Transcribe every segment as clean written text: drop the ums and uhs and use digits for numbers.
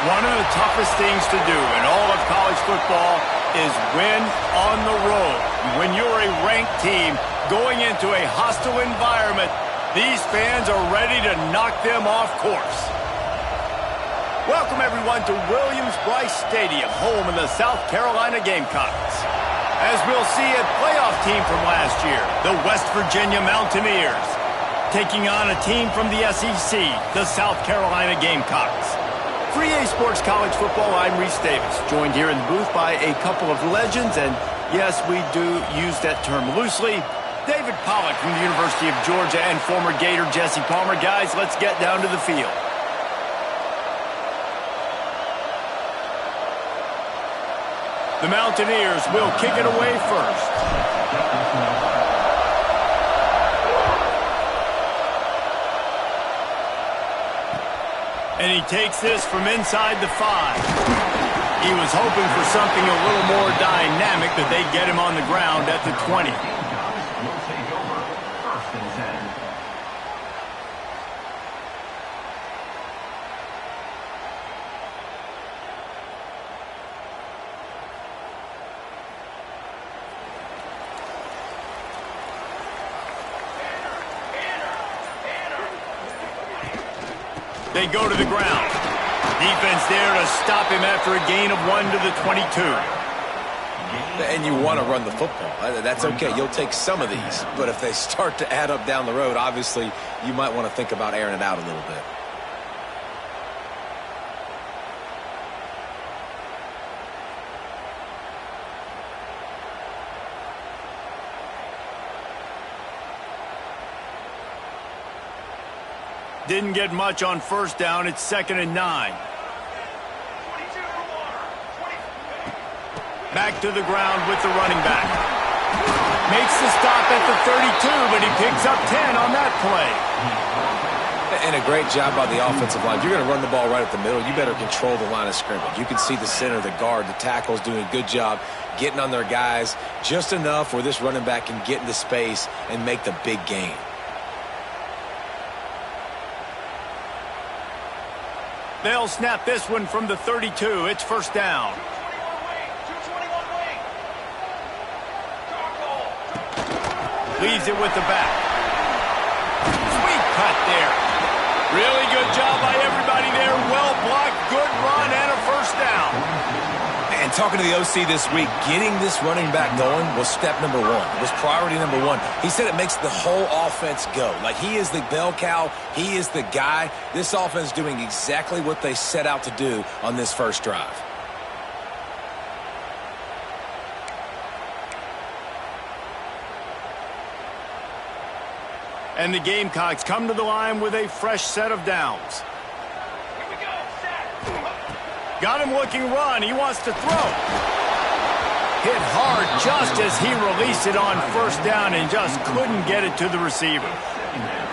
One of the toughest things to do in all of college football is win on the road. When you're a ranked team going into a hostile environment, these fans are ready to knock them off course. Welcome, everyone, to Williams-Brice Stadium, home of the South Carolina Gamecocks. As we'll see, a playoff team from last year, the West Virginia Mountaineers, taking on a team from the SEC, the South Carolina Gamecocks. For EA Sports College Football, I'm Reese Davis, joined here in the booth by a couple of legends, and yes, we do use that term loosely. David Pollack from the University of Georgia and former Gator Jesse Palmer. Guys, let's get down to the field. The Mountaineers will kick it away first. And he takes this from inside the 5. He was hoping for something a little more dynamic, that they'd get him on the ground at the 20. Will take over first and 10. They go to the ground. Defense there to stop him after a gain of 1 to the 22. And you want to run the football. That's okay. You'll take some of these. But if they start to add up down the road, obviously you might want to think about airing it out a little bit. Didn't get much on first down. It's 2nd and 9. Back to the ground with the running back. Makes the stop at the 32, but he picks up 10 on that play. And a great job by the offensive line. You're going to run the ball right at the middle. You better control the line of scrimmage. You can see the center, the guard, the tackles doing a good job getting on their guys just enough where this running back can get into space and make the big gain. They'll snap this one from the 32. It's first down. Leaves it with the back. Sweet cut there. Really good job by everybody there. Well blocked, good run, and a first down. And talking to the OC this week, getting this running back going was step number 1. It was priority number 1. He said it makes the whole offense go. Like, he is the bell cow. He is the guy. This offense is doing exactly what they set out to do on this first drive. And the Gamecocks come to the line with a fresh set of downs. Got him looking run. He wants to throw. Hit hard just as he released it on first down and just couldn't get it to the receiver.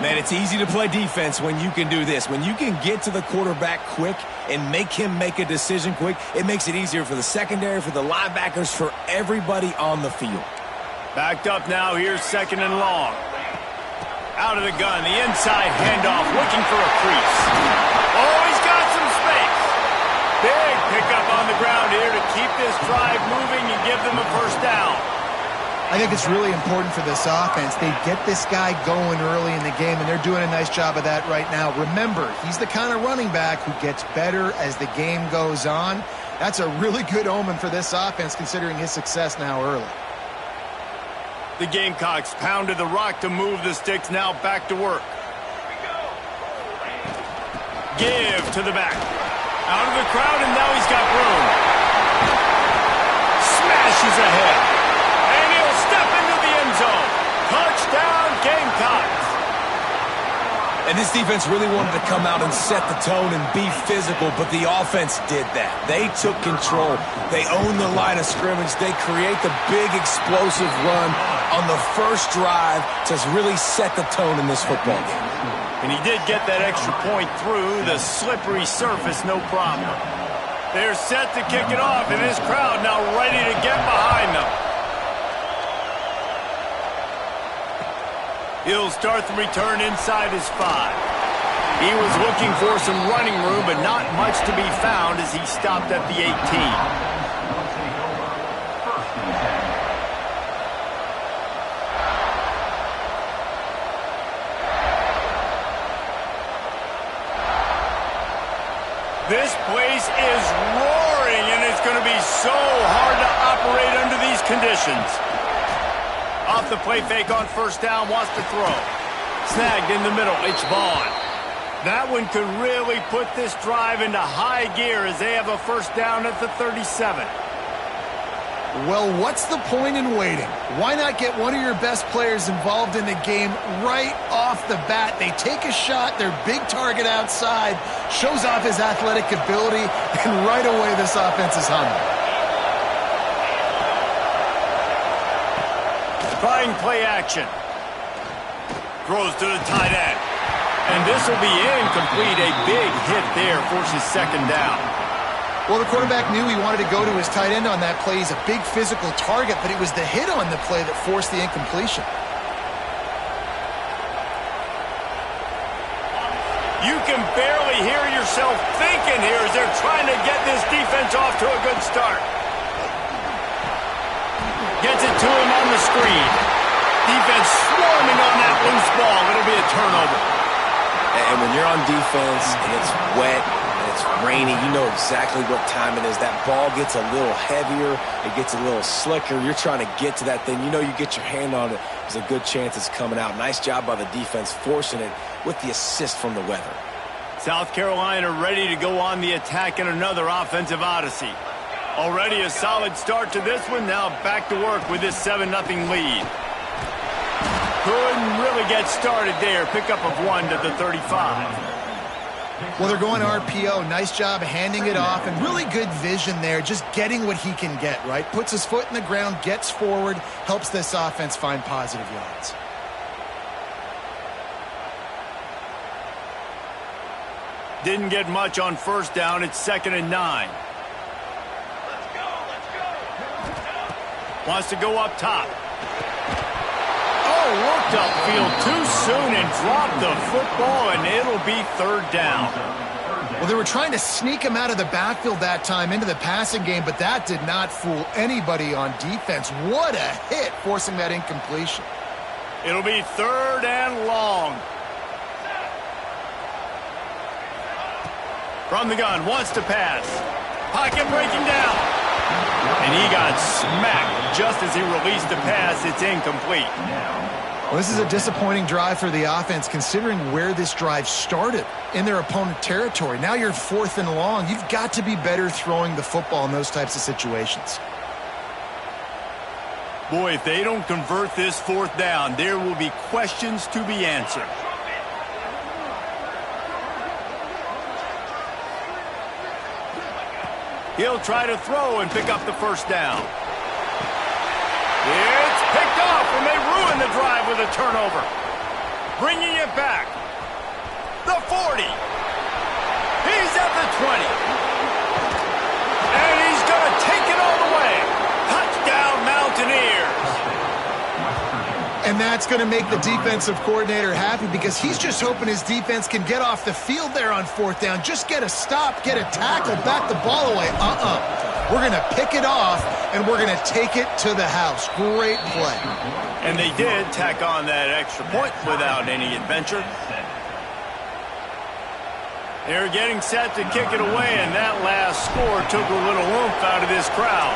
Man, it's easy to play defense when you can do this. When you can get to the quarterback quick and make him make a decision quick, it makes it easier for the secondary, for the linebackers, for everybody on the field. Backed up now. Here's 2nd and long. Out of the gun, the inside handoff, looking for a crease. Oh, he's got some space. Big pickup on the ground here to keep this drive moving and give them a first down. I think it's really important for this offense. They get this guy going early in the game, and they're doing a nice job of that right now. Remember, he's the kind of running back who gets better as the game goes on. That's a really good omen for this offense, considering his success now early. The Gamecocks pounded the rock to move the sticks, now back to work. Give to the back. Out of the crowd, and now he's got room. Smashes ahead. And he'll step into the end zone. Touchdown, Gamecocks. And this defense really wanted to come out and set the tone and be physical, but the offense did that. They took control. They owned the line of scrimmage. They create the big explosive run on the first drive to really set the tone in this football game. And he did get that extra point through the slippery surface, no problem. They're set to kick it off, and this crowd now ready to get behind them. He'll start the return inside his 5. He was looking for some running room, but not much to be found as he stopped at the 18. This place is roaring, and it's going to be so hard to operate under these conditions. Off the play fake on first down, wants to throw. Snagged in the middle, it's Vaughn. That one could really put this drive into high gear as they have a first down at the 37. Well, what's the point in waiting? Why not get one of your best players involved in the game right off the bat? They take a shot, their big target outside, shows off his athletic ability, and right away this offense is humming. Trying play action. Throws to the tight end. And this will be incomplete. A big hit there forces second down. Well, the quarterback knew he wanted to go to his tight end on that play. He's a big physical target, but it was the hit on the play that forced the incompletion. You can barely hear yourself thinking here as they're trying to get this defense off to a good start. Gets it to him on the screen. Defense swarming on that loose ball. It'll be a turnover. And when you're on defense and it's wet and it's rainy, you know exactly what time it is. That ball gets a little heavier. It gets a little slicker. You're trying to get to that thing. You know you get your hand on it. There's a good chance it's coming out. Nice job by the defense forcing it with the assist from the weather. South Carolina ready to go on the attack in another offensive odyssey. Already a solid start to this one. Now back to work with this 7-0 lead. Couldn't really get started there. Pickup of 1 to the 35. Well, they're going RPO. Nice job handing it off, and really good vision there, just getting what he can get, right? Puts his foot in the ground, gets forward, helps this offense find positive yards. Didn't get much on first down. It's 2nd and 9. Wants to go up top. Oh, worked upfield too soon and dropped the football, and it'll be 3rd down. Well, they were trying to sneak him out of the backfield that time into the passing game, but that did not fool anybody on defense. What a hit, forcing that incompletion. It'll be 3rd and long. From the gun, wants to pass. Pocket breaking down. And he got smacked just as he released the pass. It's incomplete. Well, this is a disappointing drive for the offense, considering where this drive started in their opponent territory. Now you're 4th and long. You've got to be better throwing the football in those types of situations. Boy, if they don't convert this 4th down, there will be questions to be answered. He'll try to throw and pick up the first down. It's picked off, and they ruin the drive with a turnover. Bringing it back. The 40. He's at the 20. And he's going to take it all the way. Touchdown, Mountaineers. And that's going to make the defensive coordinator happy because he's just hoping his defense can get off the field there on 4th down. Just get a stop, get a tackle, back the ball away. We're going to pick it off, and we're going to take it to the house. Great play. And they did tack on that extra point without any adventure. They're getting set to kick it away, and that last score took a little oomph out of this crowd.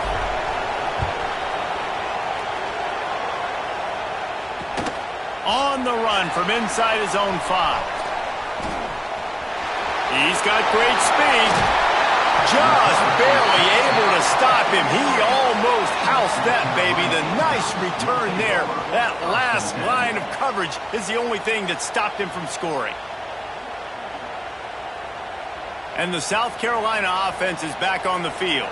On the run from inside his own 5. He's got great speed. Just barely able to stop him. He almost housed that baby. The nice return there. That last line of coverage is the only thing that stopped him from scoring. And the South Carolina offense is back on the field.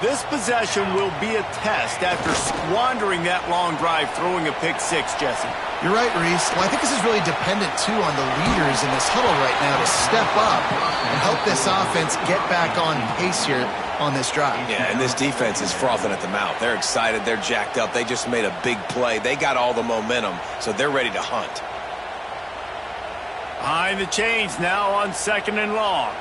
This possession will be a test after squandering that long drive, throwing a pick 6, Jesse. You're right, Reese. Well, I think this is really dependent, too, on the leaders in this huddle right now to step up and help this offense get back on pace here on this drive. Yeah, and this defense is frothing at the mouth. They're excited. They're jacked up. They just made a big play. They got all the momentum, so they're ready to hunt. Behind the chains now on 2nd and long.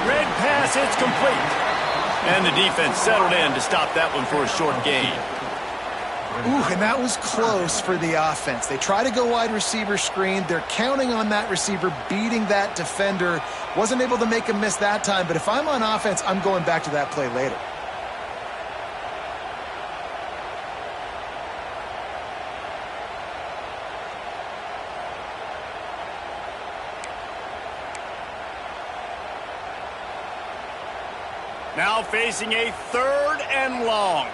Red pass, it's complete. And the defense settled in to stop that one for a short gain. Ooh, and that was close for the offense. They try to go wide receiver screen. They're counting on that receiver beating that defender. Wasn't able to make a miss that time, but if I'm on offense, I'm going back to that play later. Now facing a 3rd and long.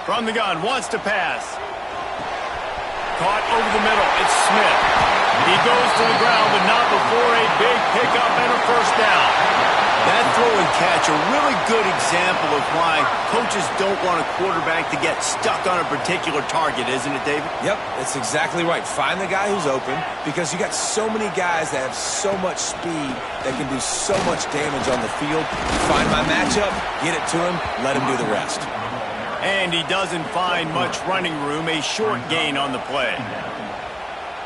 From the gun, wants to pass. Caught over the middle, it's Smith. He goes to the ground, but not before a big pickup and a 1st down. That throw and catch, a really good example of why coaches don't want a quarterback to get stuck on a particular target, isn't it, David? Yep, that's exactly right. Find the guy who's open, because you got so many guys that have so much speed that can do so much damage on the field. Find my matchup, get it to him, let him do the rest. And he doesn't find much running room, a short gain on the play.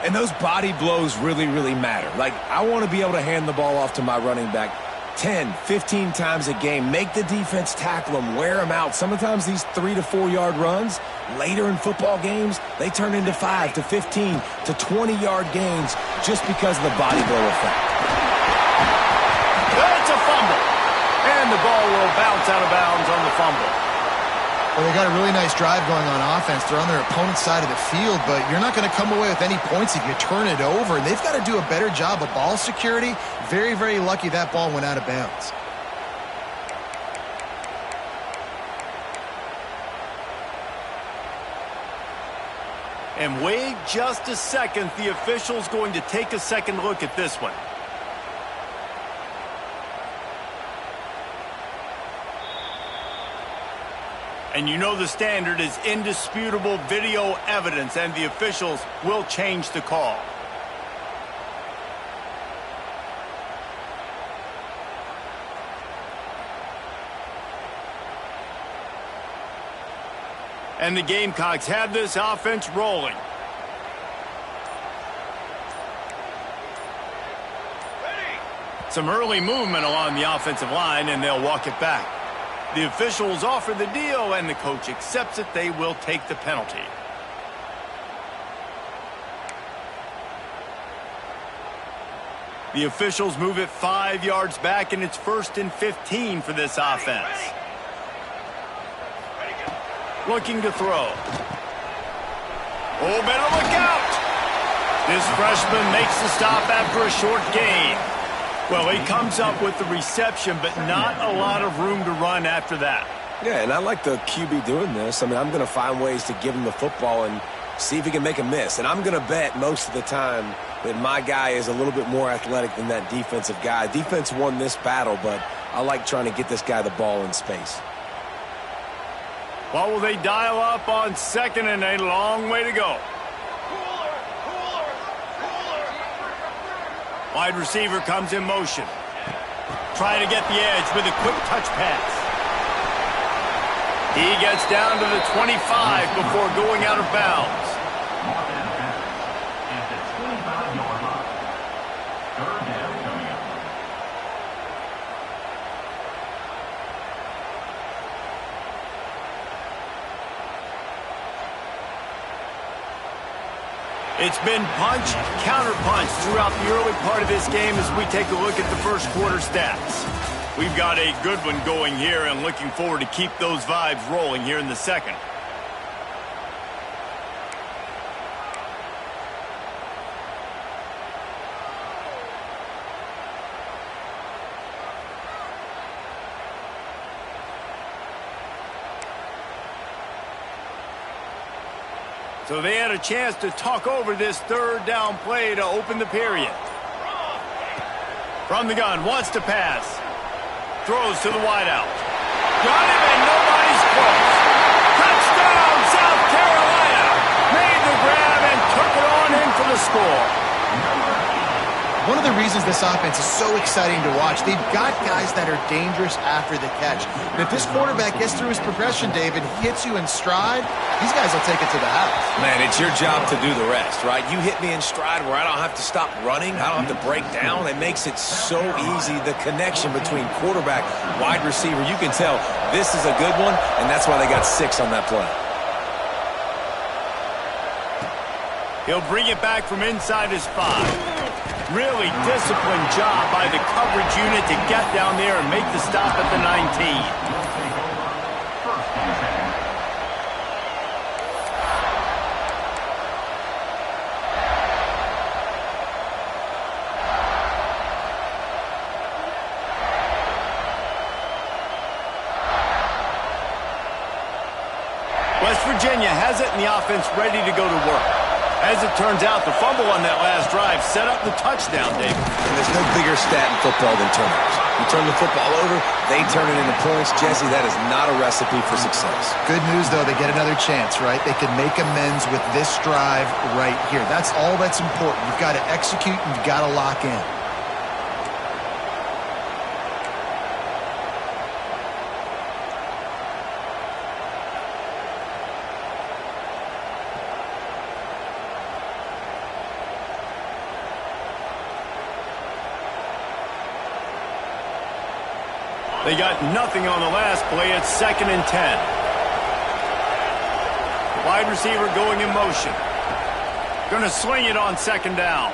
And those body blows really, really matter. Like, I want to be able to hand the ball off to my running back 10, 15 times a game. Make the defense tackle him, wear him out. Sometimes these 3 to 4 yard runs, later in football games, they turn into 5 to 15 to 20 yard gains just because of the body blow effect. That's a fumble. And the ball will bounce out of bounds on the fumble. Well, they got a really nice drive going on offense. They're on their opponent's side of the field, but you're not going to come away with any points if you turn it over. They've got to do a better job of ball security. Very, very lucky that ball went out of bounds. And wait just a second. The official's going to take a second look at this one. And you know the standard is indisputable video evidence, and the officials will change the call. And the Gamecocks have this offense rolling. Some early movement along the offensive line, and they'll walk it back. The officials offer the deal, and the coach accepts it. They will take the penalty. The officials move it 5 yards back, and it's 1st and 15 for this offense. Looking to throw. Oh, better look out! This freshman makes the stop after a short gain. Well, he comes up with the reception, but not a lot of room to run after that. Yeah, and I like the QB doing this. I mean, I'm going to find ways to give him the football and see if he can make a miss. And I'm going to bet most of the time that my guy is a little bit more athletic than that defensive guy. Defense won this battle, but I like trying to get this guy the ball in space. Well, will they dial up on 2nd and a long way to go? Wide receiver comes in motion. Trying to get the edge with a quick touch pass. He gets down to the 25 before going out of bounds. At the 25-yard line. 3rd down coming up. It's been punch, counter-punch throughout the early part of this game as we take a look at the first quarter stats. We've got a good one going here and looking forward to keep those vibes rolling here in the second. So they had a chance to talk over this 3rd down play to open the period. From the gun, wants to pass. Throws to the wideout. Got him, and nobody's close. Touchdown, South Carolina! Made the grab and took it on in for the score. the reasons this offense is so exciting to watch. They've got guys that are dangerous after the catch. And if this quarterback gets through his progression, David, hits you in stride, these guys will take it to the house. Man, it's your job to do the rest, right? You hit me in stride where I don't have to stop running. I don't have to break down. It makes it so easy. The connection between quarterback, wide receiver, you can tell this is a good one, and that's why they got 6 on that play. He'll bring it back from inside his 5. Really disciplined job by the coverage unit to get down there and make the stop at the 19. West Virginia has it and the offense ready to go to work. As it turns out, the fumble on that last drive set up the touchdown, David. And there's no bigger stat in football than turnovers. You turn the football over, they turn it into points. Jesse, that is not a recipe for success. Good news, though, they get another chance, right? They can make amends with this drive right here. That's all that's important. You've got to execute and you've got to lock in. They got nothing on the last play. It's 2nd and 10. Wide receiver going in motion. Going to swing it on 2nd down.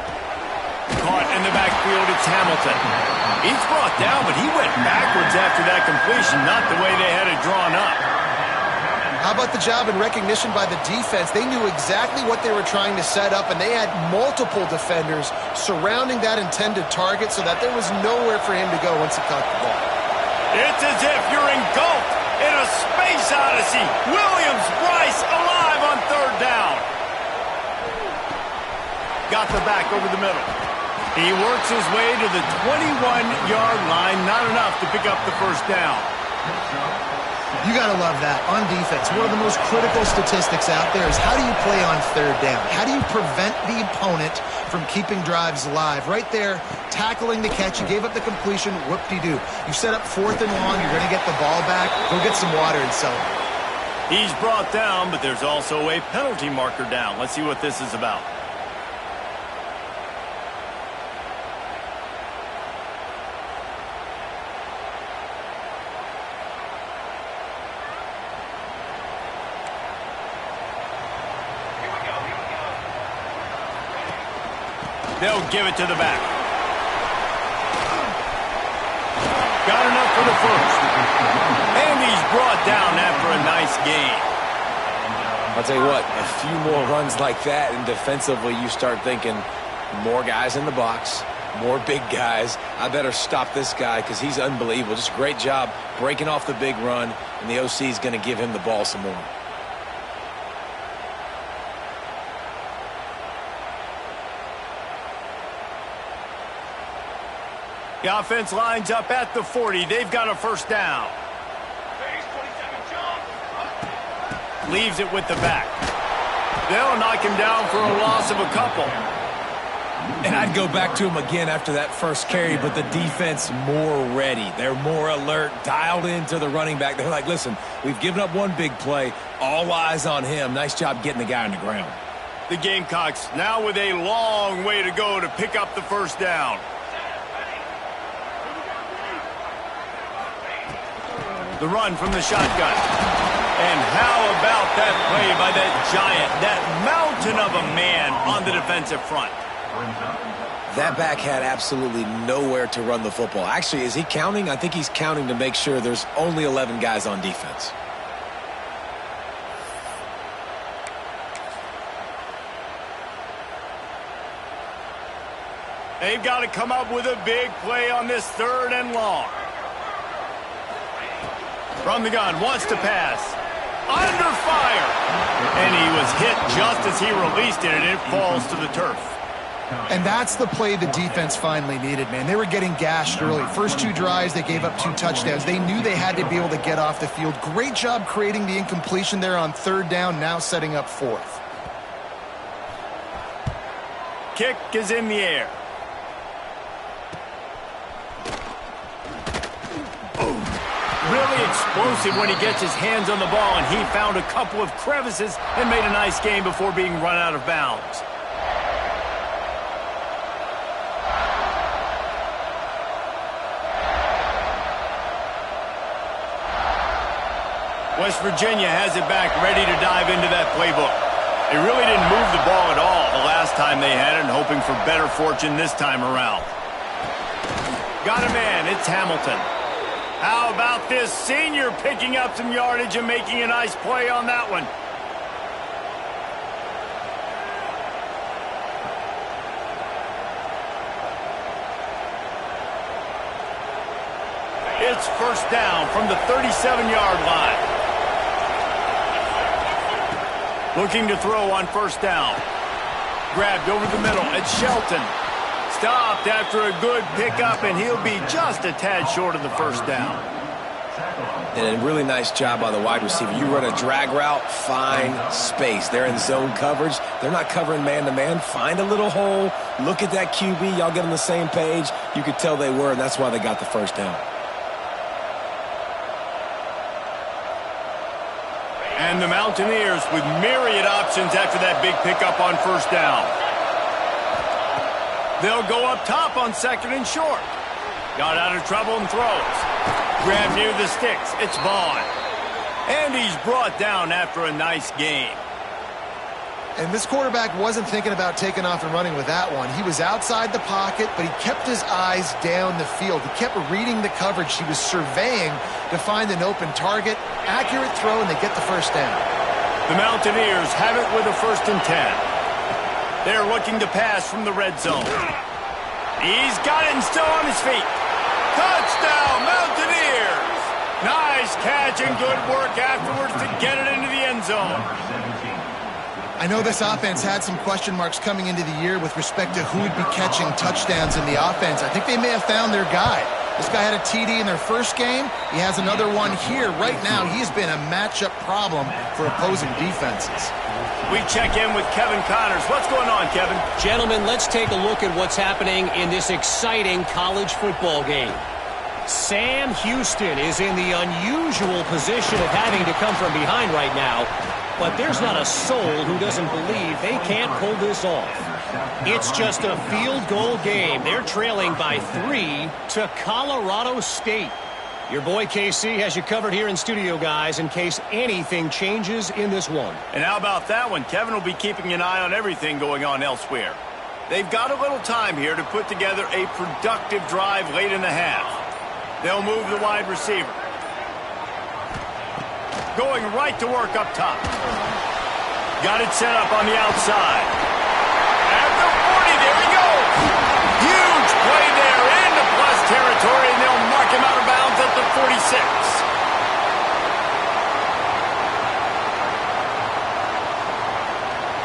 Caught in the backfield. It's Hamilton. He's brought down, but he went backwards after that completion, not the way they had it drawn up. How about the job and recognition by the defense? They knew exactly what they were trying to set up, and they had multiple defenders surrounding that intended target so that there was nowhere for him to go once he caught the ball. It's as if you're engulfed in a space odyssey. Williams-Brice alive on 3rd down. Got the back over the middle. He works his way to the 21-yard line. Not enough to pick up the 1st down. You got to love that. On defense, one of the most critical statistics out there is how do you play on 3rd down? How do you prevent the opponent from keeping drives alive? Right there, tackling the catch. You gave up the completion. Whoop-de-doo. You set up 4th and long. You're going to get the ball back. Go get some water and celebrate. He's brought down, but there's also a penalty marker down. Let's see what this is about. They'll give it to the back. Got enough for the 1st. And he's brought down after a nice gain. I'll tell you what, a few more runs like that, and defensively you start thinking more guys in the box, more big guys. I better stop this guy because he's unbelievable. Just a great job breaking off the big run, and the OC is going to give him the ball some more. The offense lines up at the 40. They've got a 1st down. Leaves it with the back. They'll knock him down for a loss of a couple. And I'd go back to him again after that 1st carry, but the defense more ready. They're more alert, dialed into the running back. They're like, listen, we've given up one big play. All eyes on him. Nice job getting the guy on the ground. The Gamecocks now with a long way to go to pick up the 1st down. The run from the shotgun. And how about that play by that giant, that mountain of a man on the defensive front? That back had absolutely nowhere to run the football. Actually, is he counting? I think he's counting to make sure there's only 11 guys on defense. They've got to come up with a big play on this 3rd and long. From the gun, wants to pass. Under fire. And he was hit just as he released it, and it falls to the turf. And that's the play the defense finally needed, man. They were getting gashed early. First 2 drives, they gave up 2 touchdowns. They knew they had to be able to get off the field. Great job creating the incompletion there on 3rd down, now setting up 4th. Kick is in the air. really explosive when he gets his hands on the ball, and he found a couple of crevices and made a nice game before being run out of bounds. West Virginia has it back, ready to dive into that playbook. They really didn't move the ball at all the last time they had it, and hoping for better fortune this time around. Got a man, it's Hamilton. How about this senior picking up some yardage and making a nice play on that one? It's first down from the 37-yard line. Looking to throw on first down. Grabbed over the middle. It's Shelton. Stopped after a good pickup, and he'll be just a tad short of the first down. And a really nice job by the wide receiver. You run a drag route, find space. They're in zone coverage. They're not covering man-to-man. Find a little hole. Look at that QB. Y'all get on the same page. You could tell they were, and that's why they got the first down. And the Mountaineers with myriad options after that big pickup on first down. They'll go up top on second and short. Got out of trouble and throws. Grabbed near the sticks. It's Vaughn. And he's brought down after a nice game. And this quarterback wasn't thinking about taking off and running with that one. He was outside the pocket, but he kept his eyes down the field. He kept reading the coverage. He was surveying to find an open target. Accurate throw, and they get the first down. The Mountaineers have it with a 1st and 10. They're looking to pass from the red zone. He's got it and still on his feet. Touchdown, Mountaineers! Nice catch and good work afterwards to get it into the end zone. I know this offense had some question marks coming into the year with respect to who would be catching touchdowns in the offense. I think they may have found their guy. This guy had a TD in their first game. He has another one here. Right now, he's been a matchup problem for opposing defenses. We check in with Kevin Connors. What's going on, Kevin? Gentlemen, let's take a look at what's happening in this exciting college football game. Sam Houston is in the unusual position of having to come from behind right now, but there's not a soul who doesn't believe they can't pull this off. It's just a field goal game. They're trailing by 3 to Colorado State. Your boy KC has you covered here in studio, guys, in case anything changes in this one. And how about that one? Kevin will be keeping an eye on everything going on elsewhere. They've got a little time here to put together a productive drive late in the half. They'll move the wide receiver. Going right to work up top. Got it set up on the outside. At the 40, there he goes. Huge play there into plus territory, and they'll mark him out of bounds at the 46.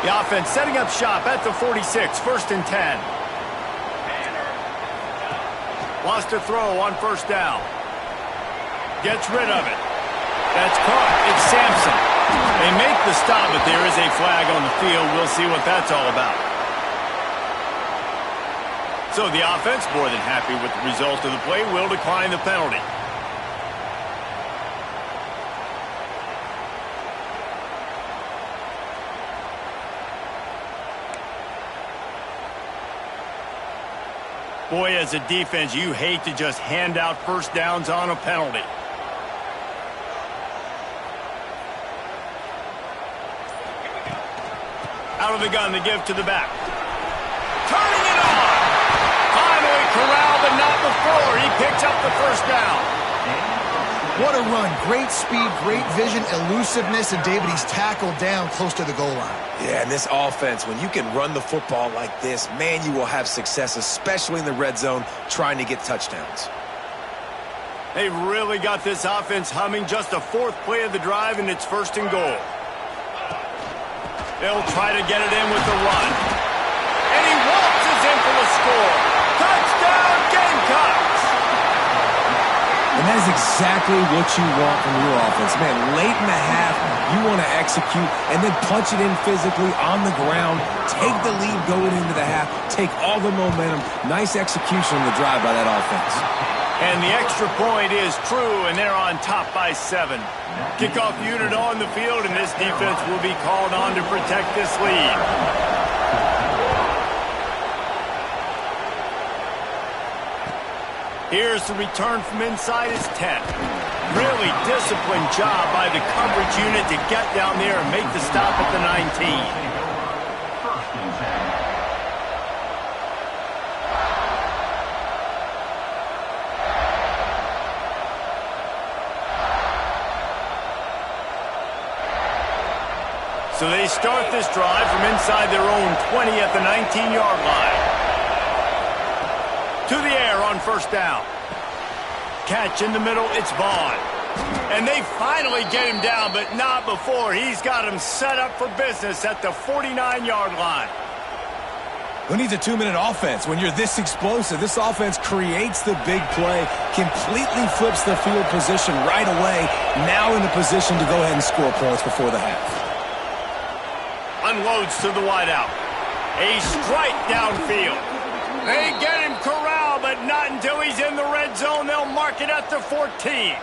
The offense setting up shop at the 46, 1st and 10. Lost a throw on first down. Gets rid of it. That's caught. It's Sampson. They make the stop, but there is a flag on the field. We'll see what that's all about. So the offense, more than happy with the result of the play, will decline the penalty. Boy, as a defense, you hate to just hand out first downs on a penalty. Out of the gun, the give to the back. Turning it on! Finally corralled, but not before. He picks up the first down. What a run. Great speed, great vision, elusiveness, and David, he's tackled down close to the goal line. Yeah, and this offense, when you can run the football like this, man, you will have success, especially in the red zone, trying to get touchdowns. They've really got this offense humming. Just a 4th play of the drive, and it's 1st and goal. They'll try to get it in with the run. And he waltzes in for the score. Touchdown, Gamecocks! And that is exactly what you want from your offense. Man, late in the half, you want to execute and then punch it in physically on the ground. Take the lead going into the half. Take all the momentum. Nice execution on the drive by that offense. And the extra point is true, and they're on top by 7. Kickoff unit on the field, and this defense will be called on to protect this lead. Here's the return from inside his 10. Really disciplined job by the coverage unit to get down there and make the stop at the 19. So they start this drive from inside their own 20 at the 19-yard line. To the air on first down. Catch in the middle, it's Vaughn. And they finally get him down, but not before. He's got him set up for business at the 49-yard line. Who needs a 2-minute offense? When you're this explosive, this offense creates the big play, completely flips the field position right away, now in the position to go ahead and score points before the half. Unloads to the wideout. A strike downfield. They get him corralled, but not until he's in the red zone. They'll mark it at the 14.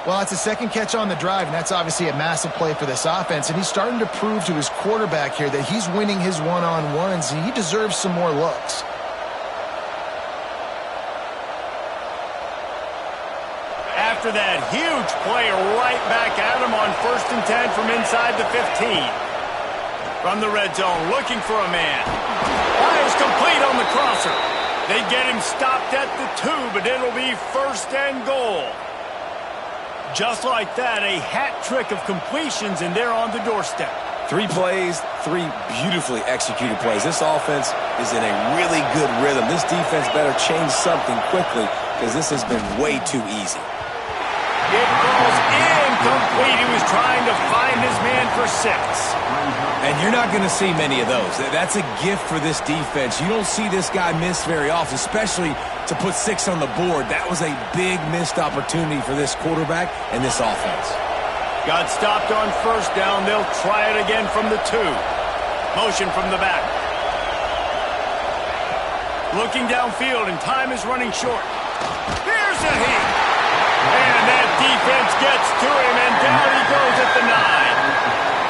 Well, that's a second catch on the drive, and that's obviously a massive play for this offense. And he's starting to prove to his quarterback here that he's winning his one-on-ones, and he deserves some more looks. After that huge play, right back at him on 1st and 10 from inside the 15. From the red zone, looking for a man. Fires complete on the crosser. They get him stopped at the 2, but it'll be 1st and goal. Just like that, a hat trick of completions, and they're on the doorstep. 3 plays, 3 beautifully executed plays. This offense is in a really good rhythm. This defense better change something quickly because this has been way too easy. It falls incomplete. He was trying to find his man for 6. And you're not going to see many of those. That's a gift for this defense. You don't see this guy miss very often, especially to put 6 on the board. That was a big missed opportunity for this quarterback and this offense. Got stopped on first down. They'll try it again from the 2. Motion from the back. Looking downfield, and time is running short. Here's a hit. And that defense gets to him, and down he goes at the 9.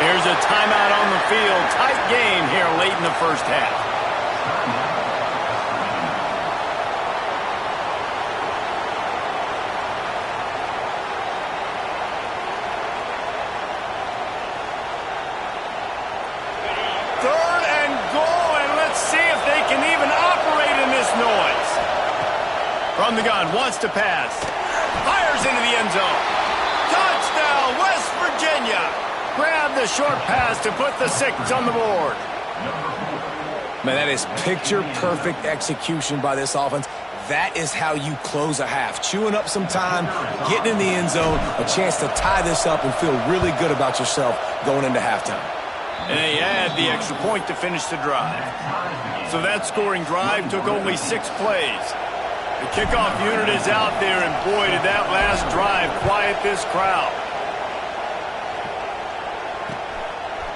Here's a timeout on the field. Tight game here late in the first half. Third and goal, and let's see if they can even operate in this noise. From the gun, wants to pass. Fires into the end zone. Touchdown, West Virginia. Grab the short pass to put the 6 on the board. Man, that is picture-perfect execution by this offense. That is how you close a half. Chewing up some time, getting in the end zone, a chance to tie this up and feel really good about yourself going into halftime. And they add the extra point to finish the drive. So that scoring drive took only 6 plays. The kickoff unit is out there, and boy, did that last drive quiet this crowd.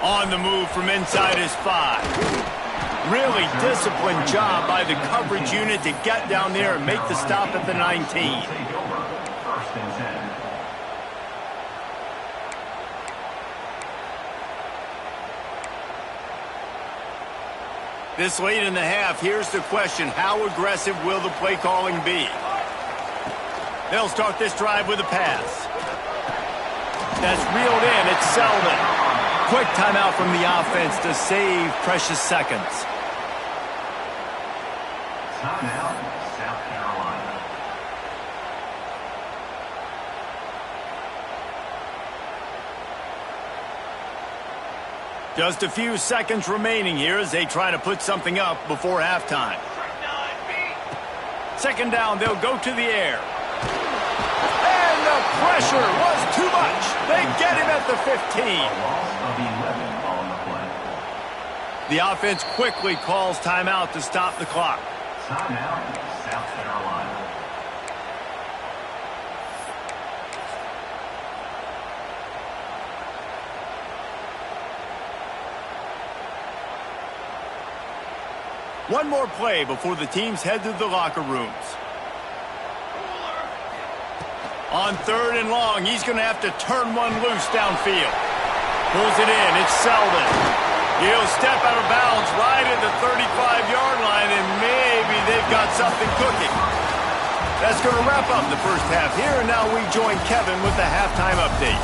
On the move from inside his 5. Really disciplined job by the coverage unit to get down there and make the stop at the 19. This late in the half, here's the question: how aggressive will the play calling be? They'll start this drive with a pass. That's reeled in. It's Selden. Quick timeout from the offense to save precious seconds. Timeout, South Carolina. Just a few seconds remaining here as they try to put something up before halftime. 2nd down, they'll go to the air. And the pressure was too much. They get him at the 15. Loss of 11 on the play. The offense quickly calls timeout to stop the clock. Timeout, South Carolina. One more play before the teams head to the locker rooms. On 3rd and long, he's going to have to turn one loose downfield. Pulls it in. It's Selden. He'll step out of bounds right at the 35-yard line, and maybe they've got something cooking. That's going to wrap up the first half here, and now we join Kevin with the halftime update.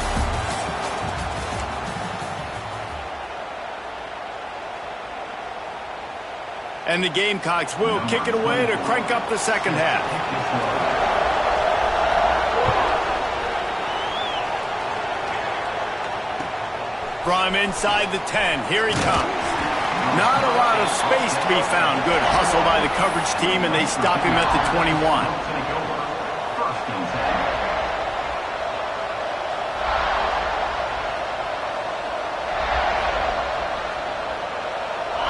And the Gamecocks will kick it away to crank up the second half. From inside the 10, here he comes. Not a lot of space to be found. Good hustle by the coverage team, and they stop him at the 21.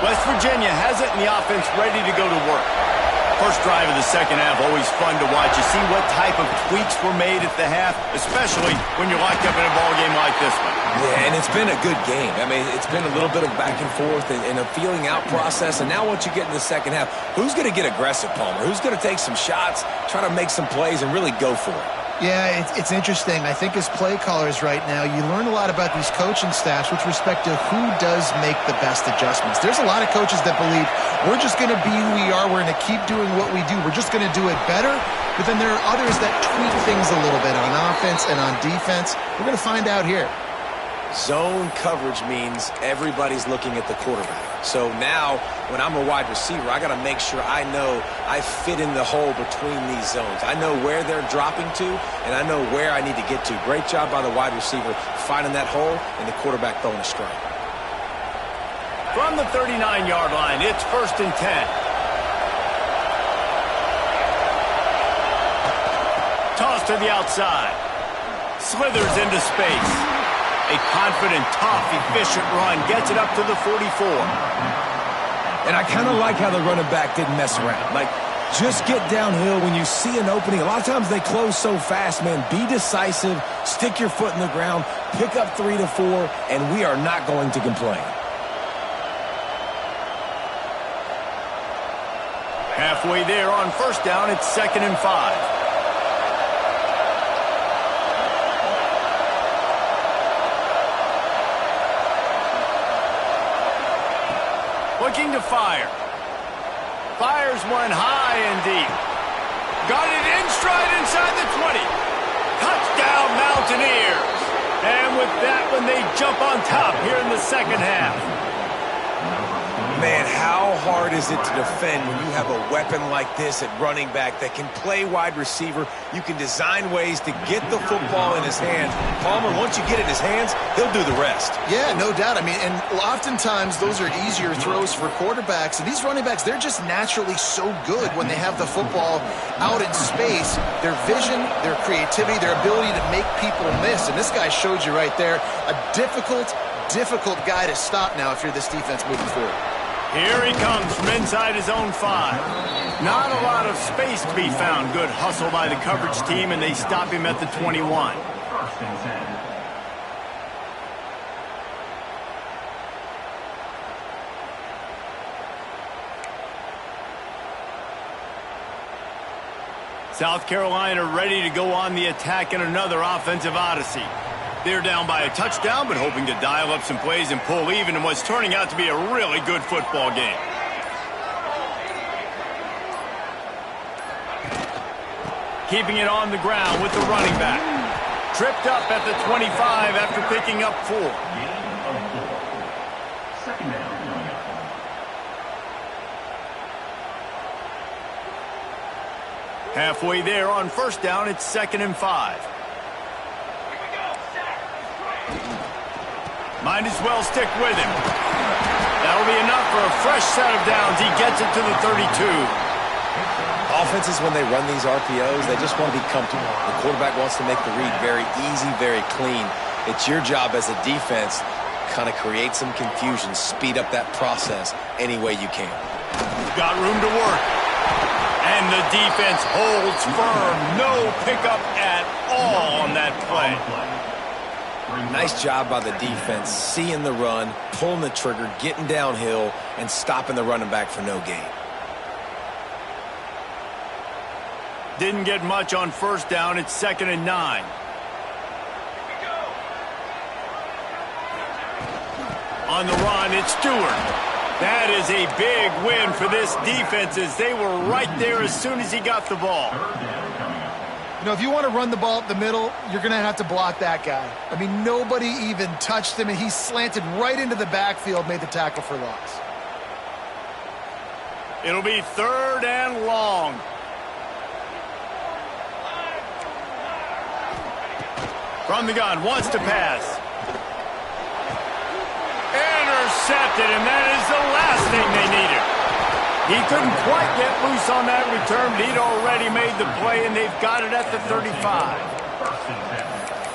West Virginia has it, and the offense ready to go to work. First drive of the second half, always fun to watch. You see what type of tweaks were made at the half, especially when you're locked up in a ball game like this one. Yeah, and it's been a good game. I mean, it's been a little bit of back and forth and a feeling out process. And now once you get in the second half, who's going to get aggressive, Palmer? Who's going to take some shots, try to make some plays, and really go for it? Yeah, it's interesting. I think as play callers right now, you learn a lot about these coaching staffs with respect to who does make the best adjustments. There's a lot of coaches that believe we're just going to be who we are. We're going to keep doing what we do. We're just going to do it better. But then there are others that tweak things a little bit on offense and on defense. We're going to find out here. Zone coverage means everybody's looking at the quarterback. So now, when I'm a wide receiver, I got to make sure I know I fit in the hole between these zones. I know where they're dropping to, and I know where I need to get to. Great job by the wide receiver finding that hole, and the quarterback throwing a strike. From the 39-yard line, it's 1st and 10. Toss to the outside. Slithers into space. A confident, tough, efficient run gets it up to the 44. And I kind of like how the running back didn't mess around. Like, just get downhill when you see an opening. A lot of times they close so fast, man. Be decisive, stick your foot in the ground, pick up 3 to 4, and we are not going to complain. Halfway there on 1st down, it's 2nd and 5. Looking to fire. Fires one high and deep. Got it in stride inside the 20. Touchdown, Mountaineers. And with that one, they jump on top here in the second half. Man, how hard is it to defend when you have a weapon like this at running back that can play wide receiver? You can design ways to get the football in his hands. Palmer, once you get it in his hands, he'll do the rest. Yeah, no doubt. I mean, and oftentimes those are easier throws for quarterbacks. And these running backs, they're just naturally so good when they have the football out in space. Their vision, their creativity, their ability to make people miss. And this guy showed you right there, a difficult guy to stop now if you're this defense moving forward. Here he comes from inside his own 5. Not a lot of space to be found. Good hustle by the coverage team, and they stop him at the 21. 1st and 10. South Carolina ready to go on the attack in another offensive odyssey. They're down by a touchdown, but hoping to dial up some plays and pull even in what's turning out to be a really good football game. Keeping it on the ground with the running back. Tripped up at the 25 after picking up 4. Gain of 4. 2nd down. Halfway there on 1st down, it's 2nd and 5. Might as well stick with him. That'll be enough for a fresh set of downs. He gets it to the 32. Offenses, when they run these RPOs, they just want to be comfortable. The quarterback wants to make the read very easy, very clean. It's your job as a defense, kind of create some confusion, speed up that process any way you can. Got room to work. And the defense holds firm. No pickup at all on that play. Nice job by the defense, seeing the run, pulling the trigger, getting downhill, and stopping the running back for no gain. Didn't get much on first down. It's 2nd and 9. On the run, it's Stewart. That is a big win for this defense as they were right there as soon as he got the ball. You know, if you want to run the ball up the middle, you're going to have to block that guy. I mean, nobody even touched him, and he slanted right into the backfield, made the tackle for loss. It'll be 3rd and long. From the gun, wants to pass. Intercepted, and that is the last thing they needed. He couldn't quite get loose on that return, but he'd already made the play, and they've got it at the 35.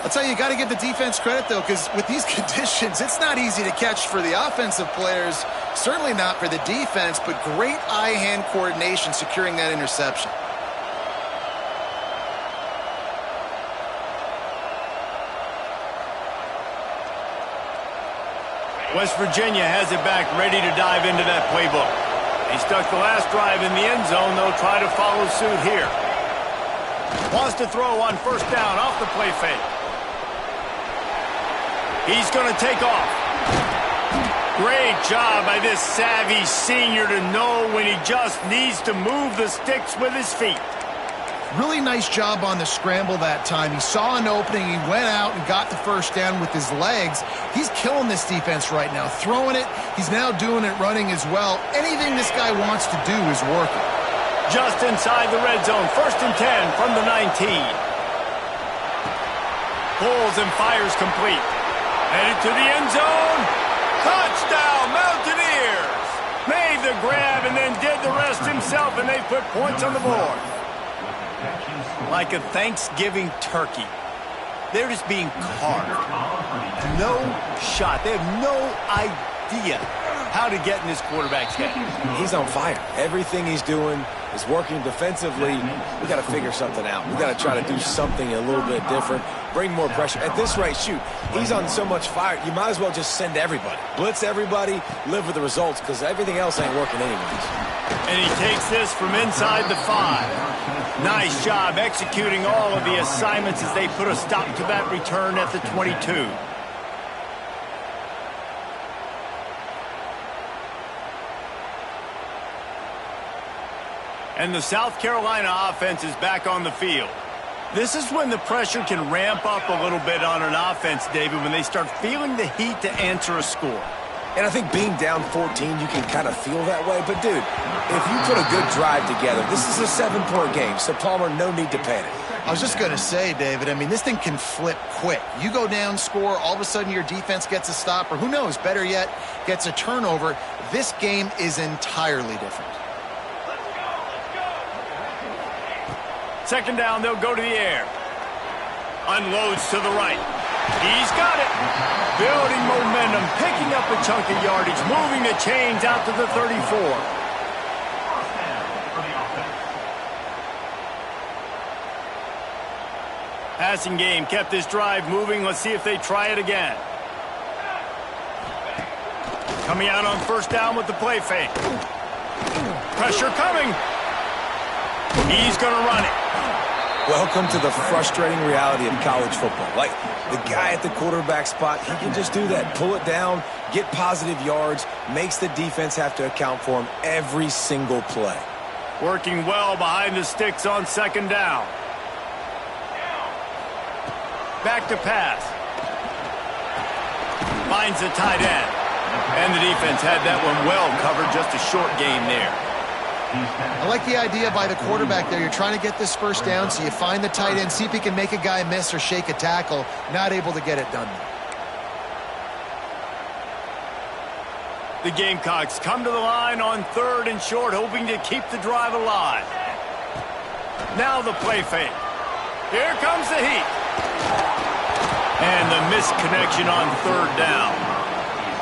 I'll tell you, you got to give the defense credit, though, because with these conditions, it's not easy to catch for the offensive players, certainly not for the defense, but great eye-hand coordination securing that interception. West Virginia has it back, ready to dive into that playbook. They stuck the last drive in the end zone. They'll try to follow suit here. Wants to throw on first down off the play fake. He's going to take off. Great job by this savvy senior to know when he just needs to move the sticks with his feet. Really nice job on the scramble that time. He saw an opening. He went out and got the first down with his legs. He's killing this defense right now. Throwing it. He's now doing it running as well. Anything this guy wants to do is working. Just inside the red zone. 1st and 10 from the 19. Pulls and fires complete. Headed to the end zone. Touchdown, Mountaineers! Made the grab and then did the rest himself, and they put points on the board. Like a Thanksgiving turkey. They're just being carved. No shot. They have no idea how to get in this quarterback's head. He's on fire. Everything he's doing is working defensively. We got to figure something out. We got to try to do something a little bit different. Bring more pressure. At this rate, shoot, he's on so much fire, you might as well just send everybody. Blitz everybody, live with the results, because everything else ain't working anyways. And he takes this from inside the 5. Nice job executing all of the assignments as they put a stop to that return at the 22. And the South Carolina offense is back on the field. This is when the pressure can ramp up a little bit on an offense, David, when they start feeling the heat to answer a score. And I think being down 14, you can kind of feel that way. But, dude, if you put a good drive together, this is a 7-point game. So, Palmer, no need to panic. I was just going to say, David, I mean, this thing can flip quick. You go down, score, all of a sudden your defense gets a stop, or who knows, better yet, gets a turnover. This game is entirely different. 2nd down, they'll go to the air. Unloads to the right. He's got it. Building momentum, picking up a chunk of yardage, moving the chains out to the 34. Passing game kept this drive moving. Let's see if they try it again. Coming out on 1st down with the play fake. Pressure coming. He's going to run it. Welcome to the frustrating reality of college football. Like, the guy at the quarterback spot, he can just do that. Pull it down, get positive yards, makes the defense have to account for him every single play. Working well behind the sticks on 2nd down. Back to pass. Finds the tight end. And the defense had that one well covered. Just a short gain there. I like the idea by the quarterback there. You're trying to get this 1st down, so you find the tight end, see if he can make a guy miss or shake a tackle. Not able to get it done. The Gamecocks come to the line on 3rd and short, hoping to keep the drive alive. Now the play fake. Here comes the heat. And the misconnection on 3rd down.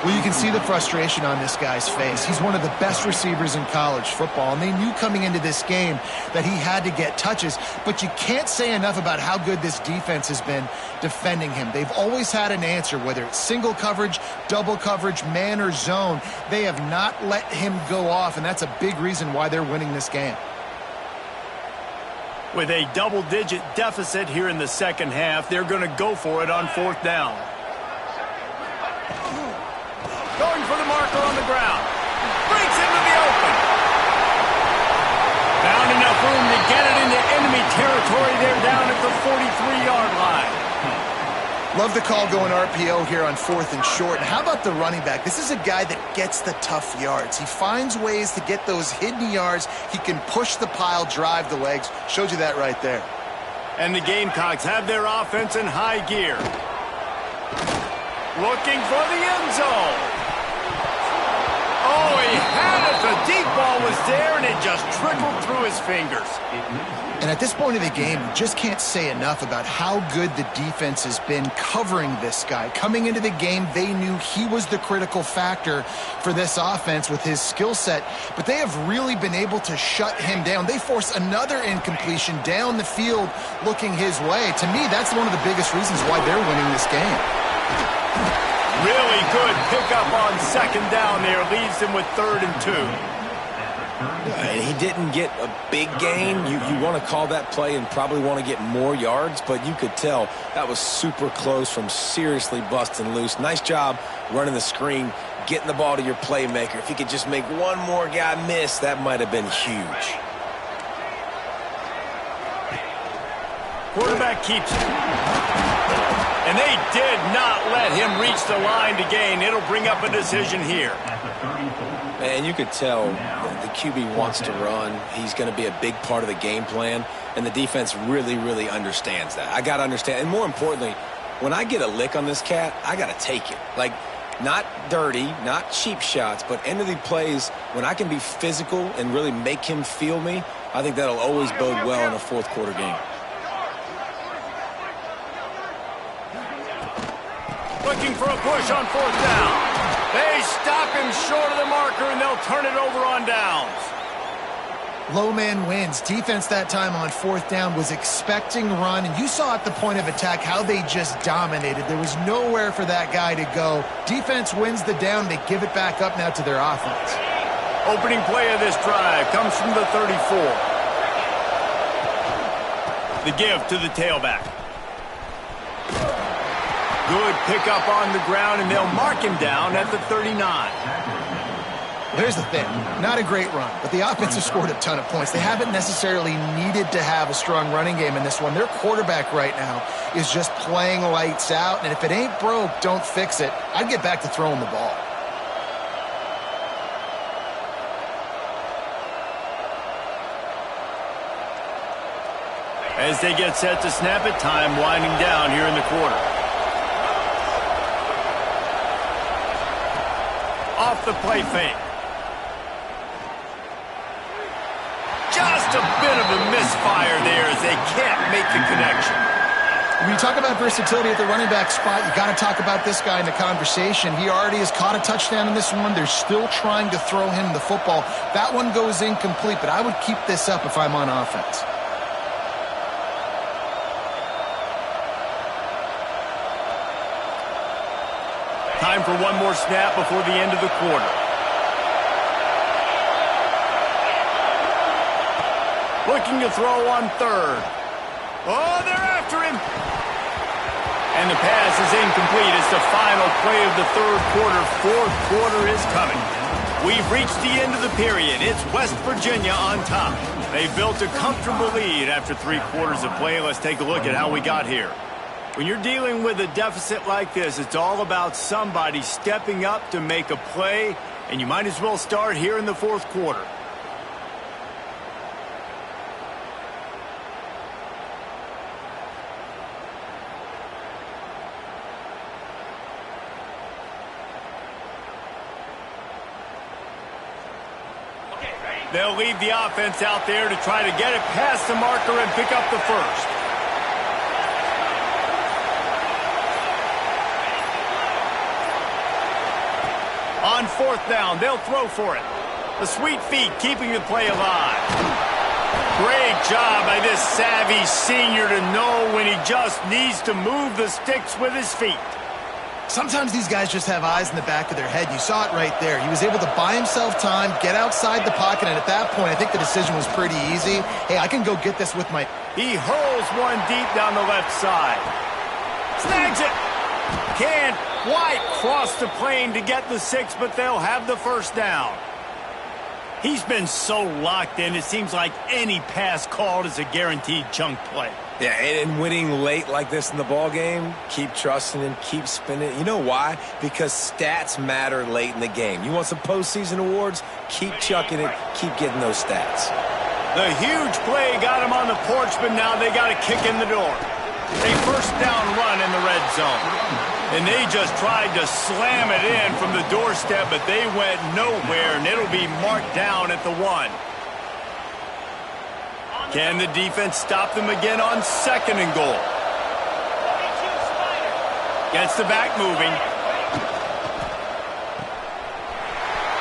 Well, you can see the frustration on this guy's face. He's one of the best receivers in college football, and they knew coming into this game that he had to get touches, but you can't say enough about how good this defense has been defending him. They've always had an answer, whether it's single coverage, double coverage, man or zone. They have not let him go off, and that's a big reason why they're winning this game. With a double-digit deficit here in the second half, they're going to go for it on 4th down. Going for the marker on the ground. Breaks into the open. Found enough room to get it into enemy territory. They're down at the 43-yard line. Love the call going RPO here on 4th and short. And how about the running back? This is a guy that gets the tough yards. He finds ways to get those hidden yards. He can push the pile, drive the legs. Showed you that right there. And the Gamecocks have their offense in high gear. Looking for the end zone. Oh, he had it. The deep ball was there, and it just trickled through his fingers. And at this point of the game, you just can't say enough about how good the defense has been covering this guy. Coming into the game, they knew he was the critical factor for this offense with his skill set, but they have really been able to shut him down. They force another incompletion down the field looking his way. To me, that's one of the biggest reasons why they're winning this game. Really good pickup on 2nd down there. Leaves them with 3rd and 2. And he didn't get a big gain. You want to call that play and probably want to get more yards, but you could tell that was super close from seriously busting loose. Nice job running the screen, getting the ball to your playmaker. If he could just make one more guy miss, that might have been huge. Quarterback keeps it. And they did not let him reach the line to gain. It'll bring up a decision here. And you could tell the QB wants to run. He's going to be a big part of the game plan, and the defense really, really understands that. I got to understand, and more importantly, when I get a lick on this cat, I got to take it. Like, not dirty, not cheap shots, but end of the plays, when I can be physical and really make him feel me, I think that'll always bode well in a 4th quarter game. Looking for a push on 4th down. They stop him short of the marker, and they'll turn it over on downs. Low man wins. Defense that time on 4th down was expecting run, and you saw at the point of attack how they just dominated. There was nowhere for that guy to go. Defense wins the down. They give it back up now to their offense. Opening play of this drive comes from the 34. The give to the tailback. Good pickup on the ground, and they'll mark him down at the 39. Here's the thing. Not a great run, but the offense has scored a ton of points. They haven't necessarily needed to have a strong running game in this one. Their quarterback right now is just playing lights out, and if it ain't broke, don't fix it. I'd get back to throwing the ball. As they get set to snap it, time winding down here in the quarter. Off the play fake. Just a bit of a misfire there as they can't make the connection. When you talk about versatility at the running back spot, you got to talk about this guy in the conversation. He already has caught a touchdown in this one. They're still trying to throw him the football. That one goes incomplete, but I would keep this up if I'm on offense. Time for one more snap before the end of the quarter. Looking to throw on 3rd. Oh, they're after him. And the pass is incomplete. It's the final play of the 3rd quarter. 4th quarter is coming. We've reached the end of the period. It's West Virginia on top. They built a comfortable lead after 3 quarters of play. Let's take a look at how we got here. When you're dealing with a deficit like this, it's all about somebody stepping up to make a play, and you might as well start here in the 4th quarter. They'll leave the offense out there to try to get it past the marker and pick up the first. On 4th down, they'll throw for it. The sweet feet keeping the play alive. Great job by this savvy senior to know when he just needs to move the sticks with his feet. Sometimes these guys just have eyes in the back of their head. You saw it right there. He was able to buy himself time, get outside the pocket, and at that point, I think the decision was pretty easy. Hey, I can go get this with my... He hurls one deep down the left side. Snags it. Can't quite cross the plane to get the 6, but they'll have the first down. He's been so locked in, it seems like any pass called is a guaranteed chunk play. Yeah, and winning late like this in the ball game, keep trusting him, keep spinning. You know why? Because stats matter late in the game. You want some postseason awards? Keep chucking it, keep getting those stats. The huge play got him on the porch, but now they got a kick in the door. A first down run in the red zone. And they just tried to slam it in from the doorstep, but they went nowhere, and it'll be marked down at the 1. Can the defense stop them again on 2nd and goal? Gets the back moving.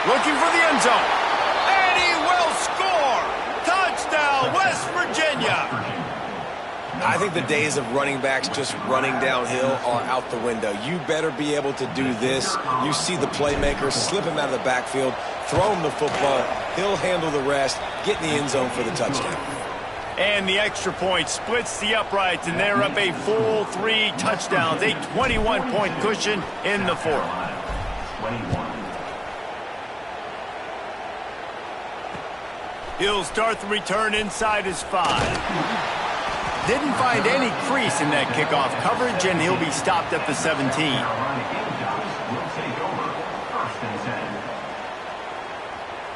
Looking for the end zone. And he will score! Touchdown, West Virginia! I think the days of running backs just running downhill are out the window. You better be able to do this. You see the playmaker, slip him out of the backfield, throw him the football, he'll handle the rest, get in the end zone for the touchdown. And the extra point splits the uprights, and they're up a full 3 touchdowns, a 21-point cushion in the 4th. 21. He'll start the return inside his 5. Didn't find any crease in that kickoff coverage, and he'll be stopped at the 17. Carolina Gamecocks will take over 1st and